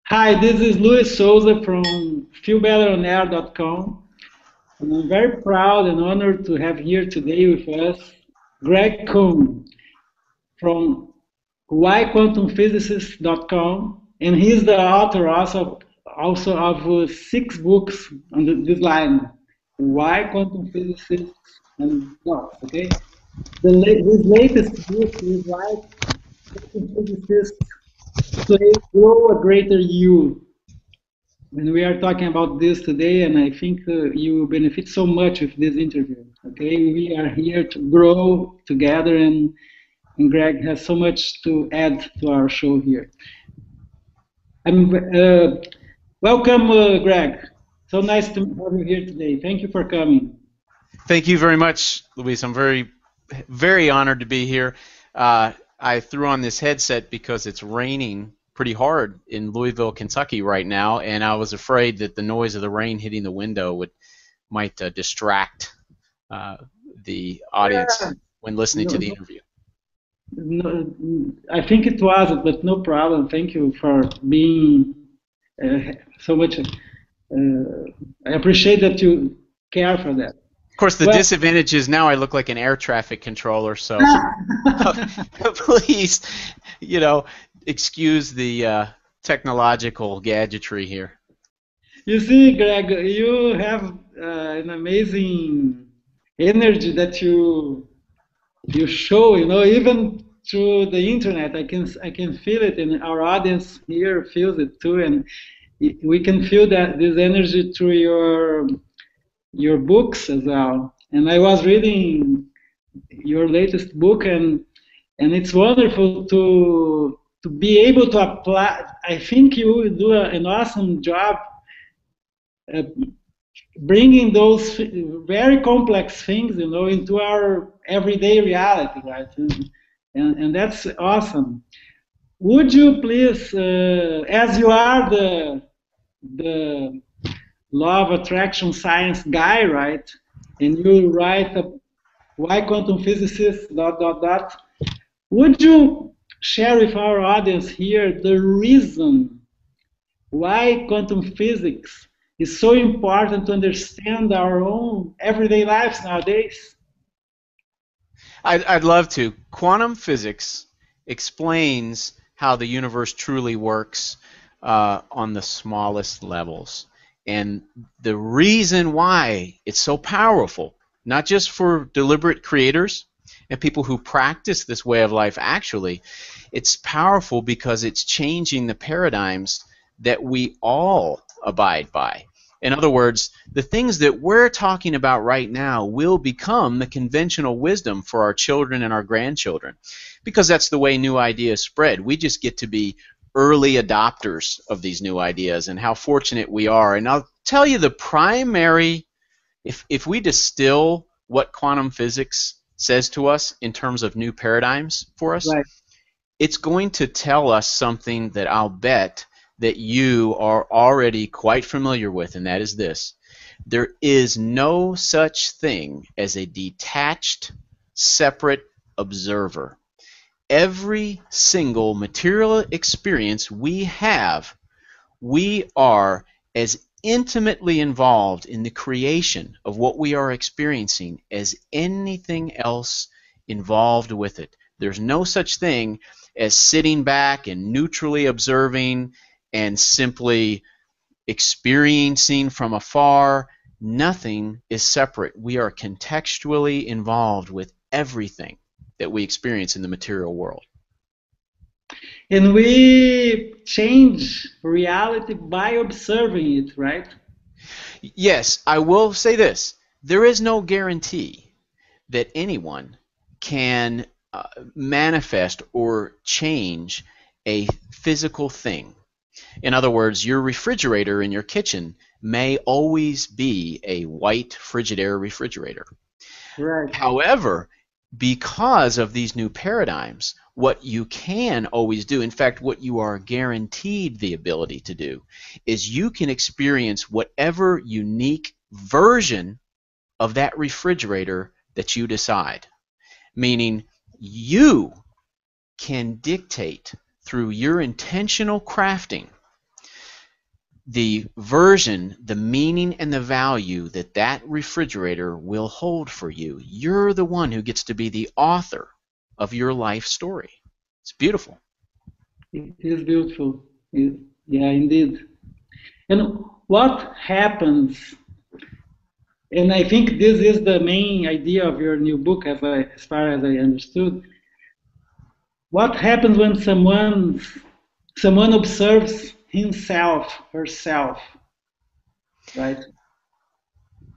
Hi, this is Luis Souza from feelbetteronair.com, and I'm very proud and honored to have here today with us Greg Kuhn from whyquantumphysicists.com, and he's the author also of six books on this line, Why Quantum Physicists and Dots, okay? His latest book is Why Quantum Physicists Play Grow a Greater You. And we are talking about this today, and I think you will benefit so much with this interview. Okay, we are here to grow together, and Greg has so much to add to our show here. I'm welcome, Greg. So nice to have you here today. Thank you for coming. Thank you very much, Luis. I'm very honored to be here. I threw on this headset because it's raining pretty hard in Louisville, Kentucky right now, and I was afraid that the noise of the rain hitting the window might distract the audience Yeah, when listening to no, the interview. no, I think it was, but no problem. Thank you for being so much. I appreciate that you care for that. Of course, the Well, disadvantage is now I look like an air traffic controller, so please, you know, excuse the technological gadgetry here. you see, Greg, you have an amazing energy that you show. Even through the internet. I can feel it, and our audience here feels it too, and we can feel that this energy through your books as well. And I was reading your latest book, and it's wonderful to be able to apply. I think you do an awesome job uh, bringing those very complex things, into our everyday reality, right? And that's awesome. Would you please, as you are the law of attraction science guy, right? And you write why quantum physicists dot dot dot. Would you share with our audience here the reason why quantum physics is so important to understand our own everyday lives nowadays? I'd love to. Quantum physics explains how the universe truly works on the smallest levels. And the reason why it's so powerful, not just for deliberate creators and people who practice this way of life actually, it's powerful because it's changing the paradigms that we all abide by. In other words, the things that we're talking about right now will become the conventional wisdom for our children and our grandchildren because that's the way new ideas spread. We just get to be early adopters of these new ideas and how fortunate we are. And I'll tell you the primary, if we distill what quantum physics says to us in terms of new paradigms for us, Right. it's going to tell us something that I'll bet that you are already quite familiar with, and that is this. There is no such thing as a detached, separate observer. Every single material experience we have, we are as intimately involved in the creation of what we are experiencing as anything else involved with it. There's no such thing as sitting back and neutrally observing and simply experiencing from afar. Nothing is separate. We are contextually involved with everything that we experience in the material world. And we change reality by observing it, right? Yes, I will say this. There is no guarantee that anyone can manifest or change a physical thing. In other words, your refrigerator in your kitchen may always be a white Frigidaire refrigerator. Right. However, because of these new paradigms, what you can always do, in fact, what you are guaranteed the ability to do, is you can experience whatever unique version of that refrigerator that you decide. Meaning, you can dictate through your intentional crafting the version, the meaning, and the value that that refrigerator will hold for you. You're the one who gets to be the author of your life story. It's beautiful. It is beautiful. Yeah, indeed. And what happens, and I think this is the main idea of your new book, as far as I understood. What happens when someone observes himself, herself, right?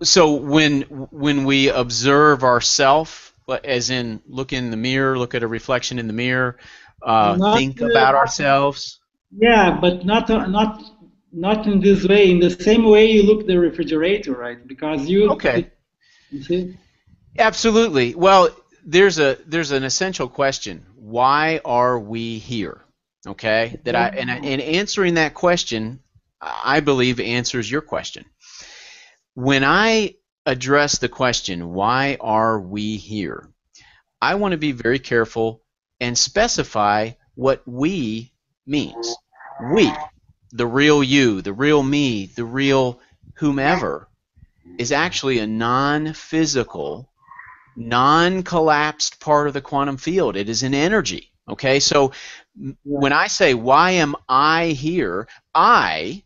So when we observe ourself, as in look in the mirror, look at a reflection in the mirror, Not, think about ourselves. yeah, but not in this way. In the same way you look the refrigerator, right? Because Okay. you see. Absolutely. Well, there's an essential question. Why are we here? Okay? And answering that question, I believe answers your question. When I address the question, why are we here? I want to be very careful and specify what we means. We, the real you, the real me, the real whomever, is actually a non-physical, non-collapsed part of the quantum field. It is an energy. Okay, so when I say, why am I here? I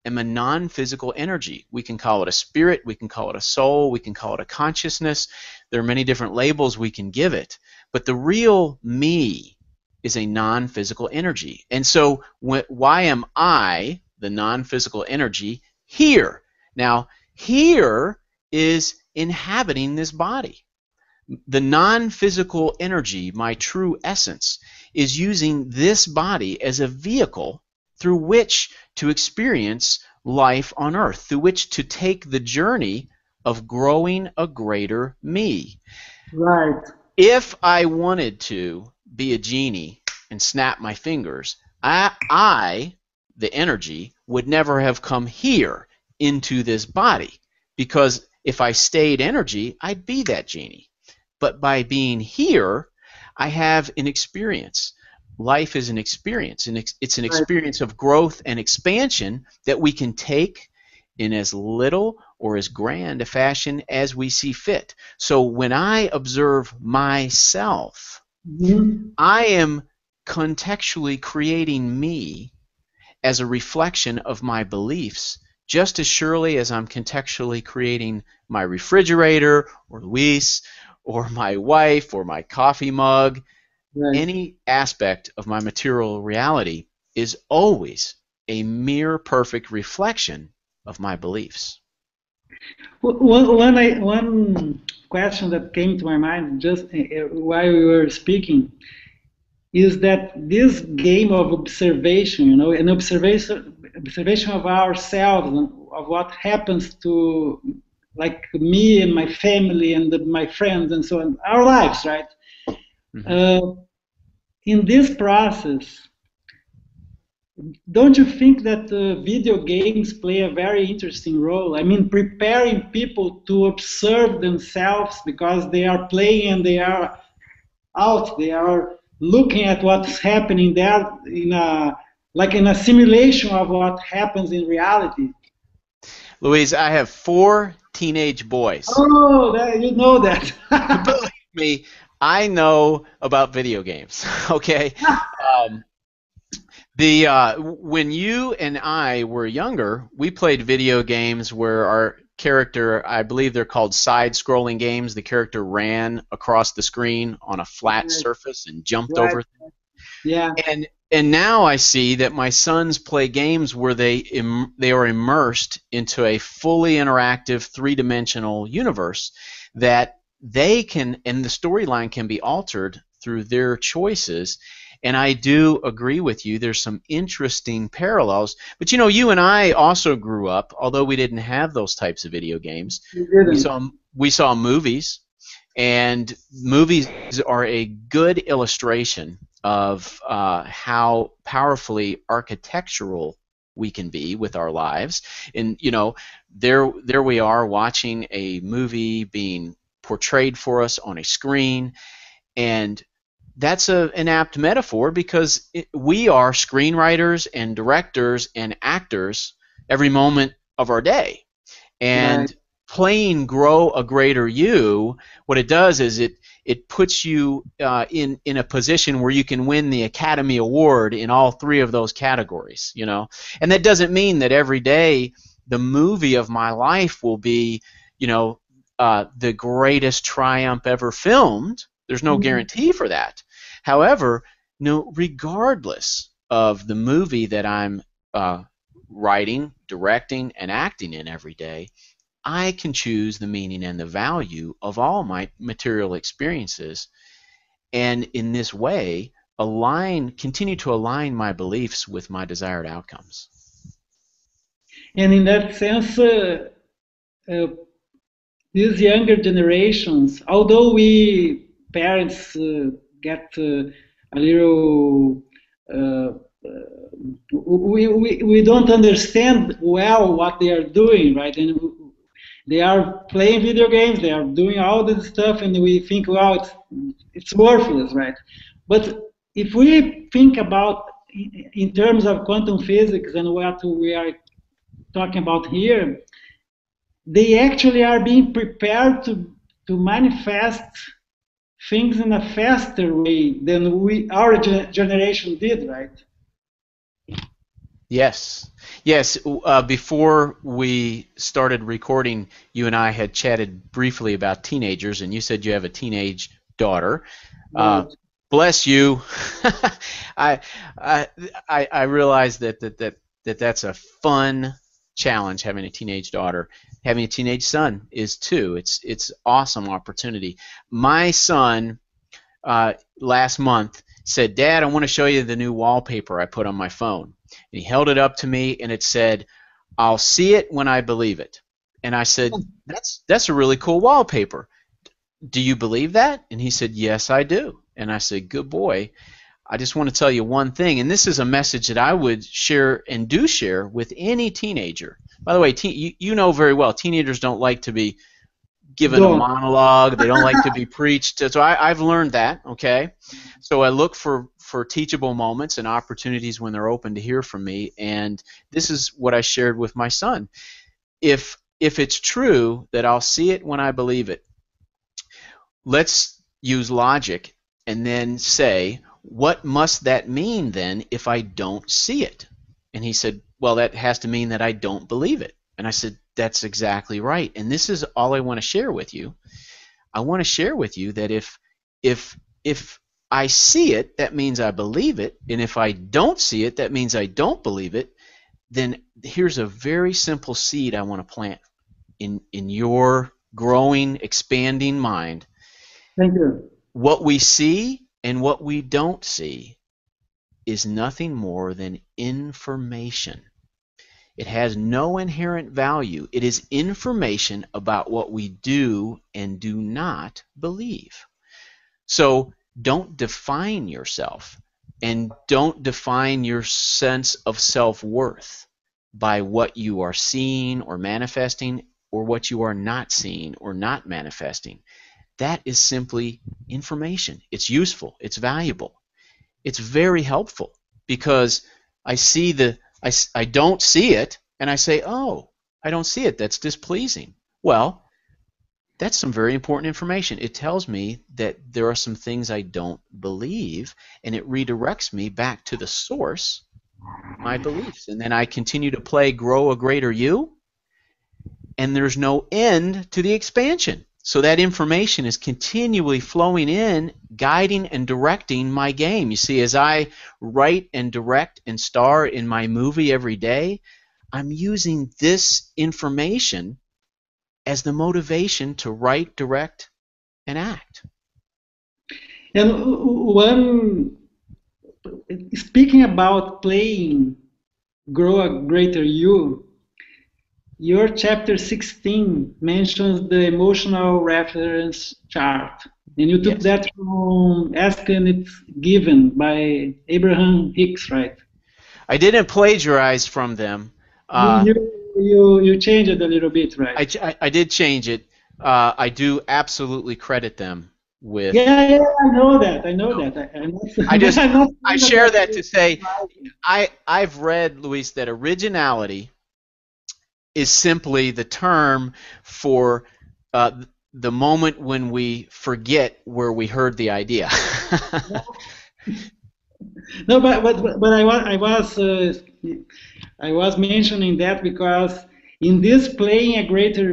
am a non-physical energy. We can call it a spirit, we can call it a soul, we can call it a consciousness. There are many different labels we can give it. But the real me is a non-physical energy. And so why am I, the non-physical energy, here? Now, here is inhabiting this body. The non-physical energy, my true essence, is using this body as a vehicle through which to experience life on earth, through which to take the journey of growing a greater me. Right. If I wanted to be a genie and snap my fingers, I, the energy, would never have come here into this body, because if I stayed energy, I'd be that genie. But by being here, I have an experience. Life is an experience, and it's an experience of growth and expansion that we can take in as little or as grand a fashion as we see fit. So when I observe myself, I am contextually creating me as a reflection of my beliefs, just as surely as I'm contextually creating my refrigerator, or Luis, or my wife, or my coffee mug. Right. Any aspect of my material reality is always a mere perfect reflection of my beliefs. One question that came to my mind just while we were speaking is that this game of observation, an observation of ourselves and of what happens to, like, me and my family and my friends and so on, our lives, right? Mm-hmm. In this process, don't you think that video games play a very interesting role? I mean, preparing people to observe themselves, because they are playing and they are out, they are looking at what's happening there like in a simulation of what happens in reality. Luis, I have 4 teenage boys. Oh, you know that. Believe me, I know about video games. Okay. When you and I were younger, we played video games where our character, I believe they're called side-scrolling games, the character ran across the screen on a flat surface and jumped over things. Yeah. And now I see that my sons play games where they are immersed into a fully interactive 3-dimensional universe that they can, and the storyline can be altered through their choices. And I do agree with you. There's some interesting parallels. But you and I also grew up, although we didn't have those types of video games. We saw movies, and movies are a good illustration of how powerfully architectural we can be with our lives. And there we are watching a movie being portrayed for us on a screen, and that's an apt metaphor, because we are screenwriters and directors and actors every moment of our day. Right. And playing Grow a Greater You, what it does is it puts you in a position where you can win the Academy Award in all three of those categories, you know. And that doesn't mean that every day the movie of my life will be, you know, the greatest triumph ever filmed. There's no Mhm. guarantee for that. However, no, regardless of the movie that I'm writing, directing, and acting in every day, I can choose the meaning and the value of all my material experiences, and in this way, continue to align my beliefs with my desired outcomes. And in that sense, uh, these younger generations, although we parents get a little, uh, we don't understand well what they are doing, right? And they are playing video games, they are doing all this stuff, and we think, well, it's worthless, right? But if we think about in terms of quantum physics and what we are talking about here, they actually are being prepared to manifest things in a faster way than our generation did, right? Yes. Yes. Before we started recording, you and I had chatted briefly about teenagers, and you said you have a teenage daughter. Uh, Right. bless you. I, I I realize that's a fun challenge, having a teenage daughter. Having a teenage son is too. It's awesome opportunity. My son last month said, "Dad, I want to show you the new wallpaper I put on my phone." And he held it up to me, and it said, "I'll see it when I believe it." And I said, "That's a really cool wallpaper. Do you believe that?" And he said, "Yes, I do." And I said, "Good boy. I just want to tell you one thing," and this is a message that I would share and do share with any teenager. By the way, you know very well, teenagers don't like to be given a Don't. monologue. They don't like to be preached to. So I've learned that, okay? So I look for teachable moments and opportunities when they're open to hear from me, and this is what I shared with my son. If it's true that I'll see it when I believe it, let's use logic and then say, what must that mean then if I don't see it? And he said, well, that has to mean that I don't believe it. And I said, that's exactly right. And this is all I want to share with you. I want to share with you that if I see it, that means I believe it, and if I don't see it, that means I don't believe it. Then here's a very simple seed I want to plant in your growing, expanding mind. Thank you. What we see and what we don't see is nothing more than information. It has no inherent value. It is information about what we do and do not believe. So don't define yourself, and don't define your sense of self-worth by what you are seeing or manifesting, or what you are not seeing or not manifesting. That is simply information. It's useful. It's valuable. It's very helpful, because I don't see it, and I say, oh, I don't see it. That's displeasing. Well, that's some very important information. It tells me that there are some things I don't believe, and it redirects me back to the source, my beliefs. And then I continue to play Grow a Greater You, and there's no end to the expansion. So that information is continually flowing in, guiding and directing my game. You see, as I write and direct and star in my movie every day, I'm using this information as the motivation to write, direct, and act. And one, speaking about playing Grow a Greater You, your chapter 16 mentions the emotional reference chart. And you took Yes. that from Ask and It's Given by Abraham Hicks, right? I didn't plagiarize from them. You, Uh, you, you changed it a little bit, right? I did change it. I do absolutely credit them with. Yeah, yeah, I know that. I know No, that. I'm I not, just I'm not I saying that share that's that to say right. I've read, Luis, that originality is simply the term for the moment when we forget where we heard the idea. No, but I was mentioning that because in this playing a greater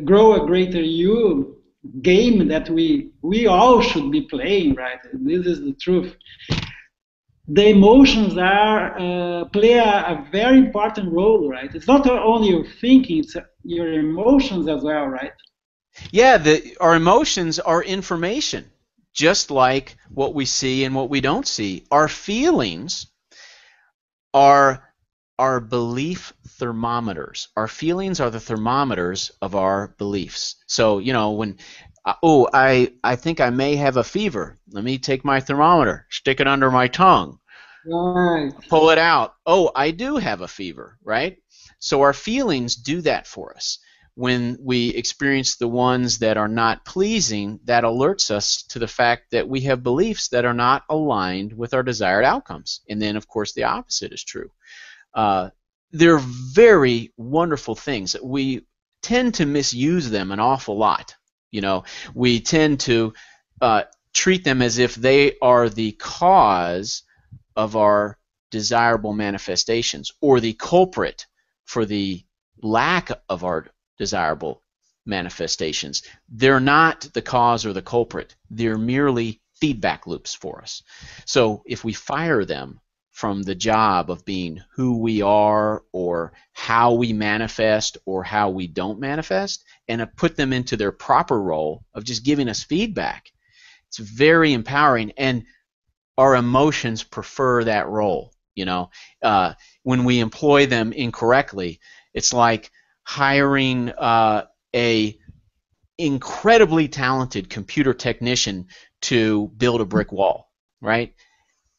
grow a greater you game that we all should be playing, right? This is the truth. The emotions are play a very important role, right? It's not only your thinking; it's your emotions as well, right? Yeah, our emotions are information, just like what we see and what we don't see. Our feelings are our belief thermometers. Our feelings are the thermometers of our beliefs. So, when, I think I may have a fever. Let me take my thermometer, stick it under my tongue, Right. pull it out. Oh, I do have a fever, right? So our feelings do that for us. When we experience the ones that are not pleasing, that alerts us to the fact that we have beliefs that are not aligned with our desired outcomes. And then, of course, the opposite is true. They're very wonderful things. We tend to misuse them an awful lot. We tend to treat them as if they are the cause of our desirable manifestations, or the culprit for the lack of our desirable manifestations. They're not the cause or the culprit. They're merely feedback loops for us. So if we fire them from the job of being who we are, or how we manifest, or how we don't manifest, and put them into their proper role of just giving us feedback, it's very empowering. And our emotions prefer that role. When we employ them incorrectly, it's like hiring a incredibly talented computer technician to build a brick wall, right?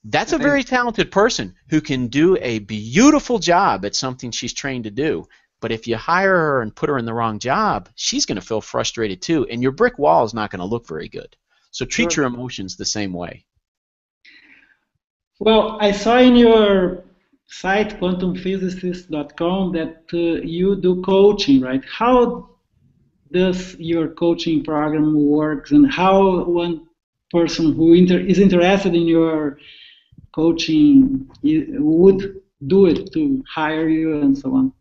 That's a very talented person who can do a beautiful job at something she's trained to do. But if you hire her and put her in the wrong job, she's going to feel frustrated too, and your brick wall is not going to look very good. So treat your emotions the same way. Well, I saw in your site, quantumphysicists.com, that you do coaching, right? How does your coaching program works, and how one person who is interested in your coaching would do it to hire you and so on?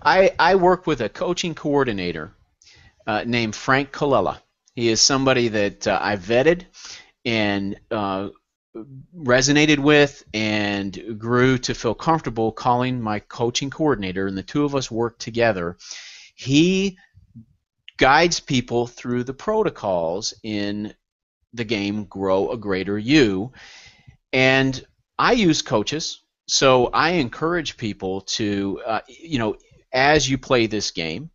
I work with a coaching coordinator named Frank Colella. He is somebody that I vetted and resonated with and grew to feel comfortable calling my coaching coordinator, and the two of us work together. He guides people through the protocols in the game Grow a Greater You, and I use coaches, so I encourage people to, as you play this game,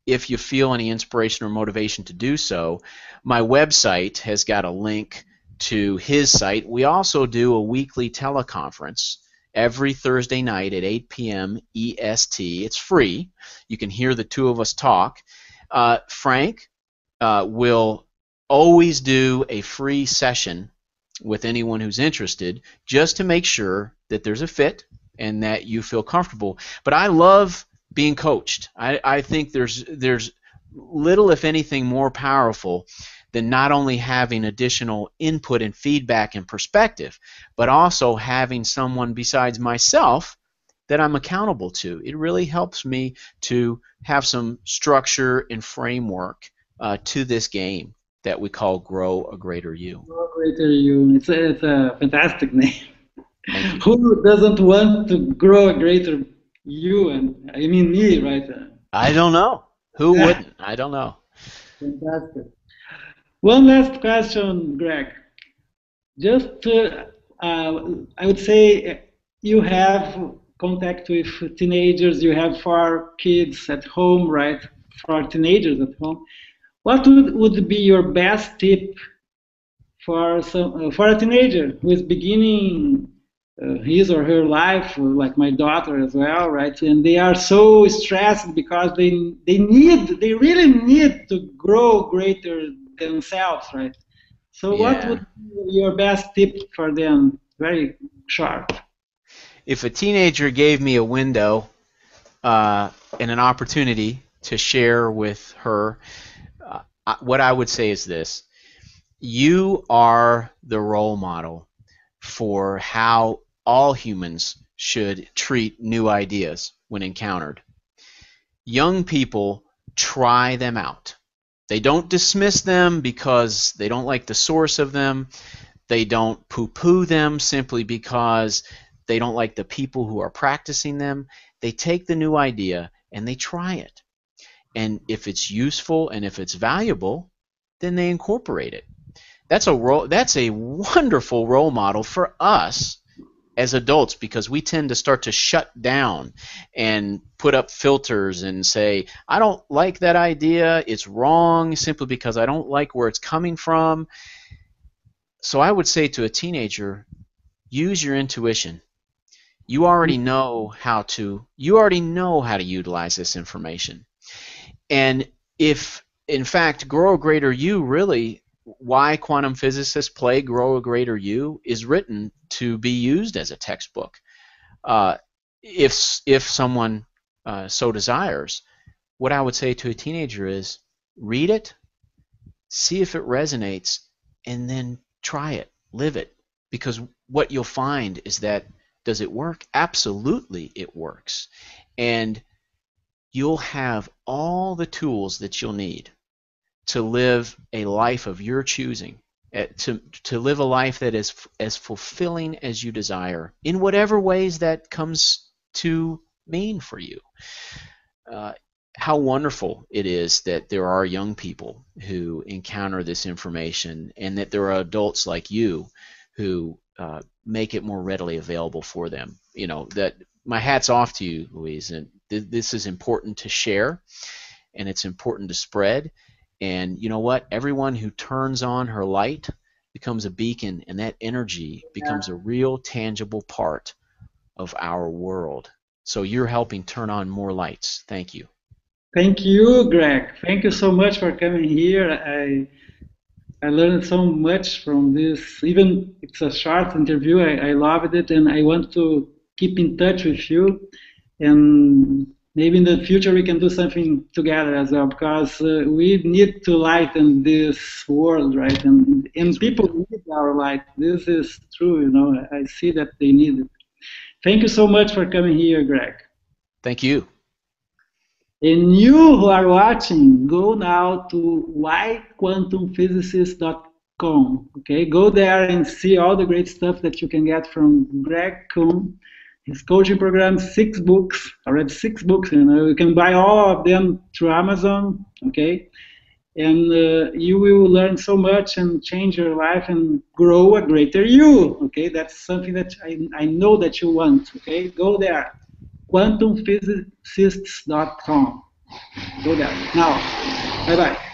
if you feel any inspiration or motivation to do so, my website has got a link to his site. We also do a weekly teleconference every Thursday night at 8 p.m. EST. It's free. You can hear the two of us talk. Frank will always do a free session with anyone who's interested, just to make sure that there's a fit and that you feel comfortable. But I love being coached. I think there's little, if anything, more powerful than not only having additional input and feedback and perspective, but also having someone besides myself that I'm accountable to. It really helps me to have some structure and framework to this game that we call Grow a Greater You. Grow a Greater You. It's a fantastic name. Thank you. Who doesn't want to grow a greater you? And I mean me, right? I don't know. Who wouldn't? I don't know. Fantastic. One last question, Greg. Just, I would say you have contact with teenagers, you have 4 kids at home, right? 4 teenagers at home. What would be your best tip for a teenager who is beginning his or her life, like my daughter as well, right? And they are so stressed because they really need to grow greater themselves, right? So what would be your best tip for them? Very sharp. If a teenager gave me a window and an opportunity to share with her, what I would say is this: you are the role model for how all humans should treat new ideas when encountered. Young people try them out. They don't dismiss them because they don't like the source of them. They don't poo-poo them simply because they don't like the people who are practicing them. They take the new idea and they try it. And if it's useful and if it's valuable, then they incorporate it. That's a wonderful role model for us as adults, because we tend to start to shut down and put up filters and say, I don't like that idea, it's wrong, simply because I don't like where it's coming from. So I would say to a teenager, use your intuition. You already know how to utilize this information. And if, in fact, Grow a Greater You, really, why quantum physicists play Grow a Greater You is written to be used as a textbook. If someone so desires, what I would say to a teenager is read it, see if it resonates, and then try it, live it. Because what you'll find is that, does it work? Absolutely it works. And you'll have all the tools that you'll need to live a life of your choosing, to live a life that is as fulfilling as you desire, in whatever ways that comes to mean for you. How wonderful it is that there are young people who encounter this information, and that there are adults like you who make it more readily available for them. You know, that my hat's off to you, Luis, and this is important to share, and it's important to spread. And you know what? Everyone who turns on her light becomes a beacon, and that energy becomes a real tangible part of our world. So you're helping turn on more lights. Thank you. Thank you, Greg. Thank you so much for coming here. I learned so much from this. Even it's a short interview, I loved it, and I want to keep in touch with you. And maybe in the future we can do something together as well, because we need to lighten this world, right? And people need our light. This is true, you know. I see that they need it. Thank you so much for coming here, Greg. Thank you. And you who are watching, go now to whyquantumphysicist.com. Okay, go there and see all the great stuff that you can get from Greg Kuhn. His coaching program, 6 books, already 6 books. You know, you can buy all of them through Amazon. Okay, and you will learn so much and change your life and grow a greater you. Okay, that's something that I know that you want. Okay, go there. quantumphysicists.com. Go there. Now, bye-bye.